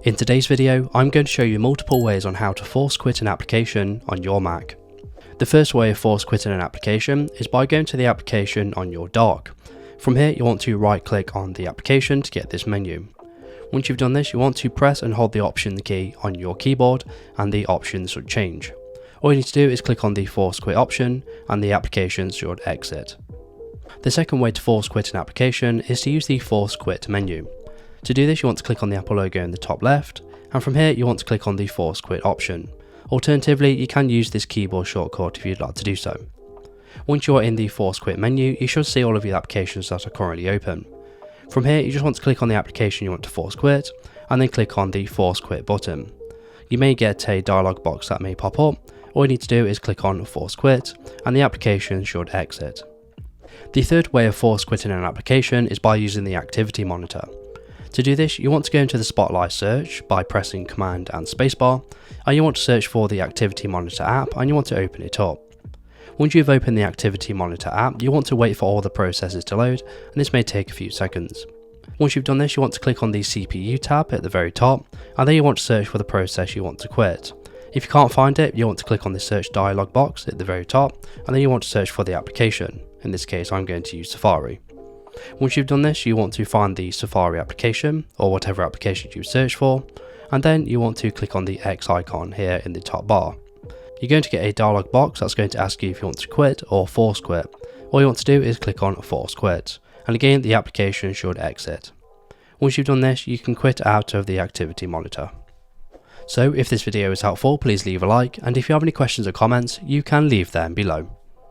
In today's video, I'm going to show you multiple ways on how to force quit an application on your Mac. The first way of force quitting an application is by going to the application on your dock. From here, you want to right click on the application to get this menu. Once you've done this, you want to press and hold the Option key on your keyboard and the options should change. All you need to do is click on the force quit option and the application should exit. The second way to force quit an application is to use the force quit menu. To do this, you want to click on the Apple logo in the top left, and from here you want to click on the force quit option. Alternatively, you can use this keyboard shortcut if you'd like to do so. Once you are in the force quit menu, you should see all of your applications that are currently open. From here, you just want to click on the application you want to force quit, and then click on the force quit button. You may get a dialog box that may pop up. All you need to do is click on force quit, and the application should exit. The third way of force quitting an application is by using the activity monitor. To do this, you want to go into the Spotlight search by pressing Command and Spacebar, and you want to search for the Activity Monitor app and you want to open it up. Once you've opened the Activity Monitor app, you want to wait for all the processes to load, and this may take a few seconds. Once you've done this, you want to click on the CPU tab at the very top, and then you want to search for the process you want to quit. If you can't find it, you want to click on the search dialog box at the very top, and then you want to search for the application. In this case, I'm going to use Safari. Once you've done this, you want to find the Safari application or whatever application you search for, and then you want to click on the X icon here in the top bar. You're going to get a dialog box that's going to ask you if you want to quit or force quit. All you want to do is click on force quit, and again the application should exit. Once you've done this, you can quit out of the activity monitor. So if this video is helpful, please leave a like, and if you have any questions or comments, you can leave them below.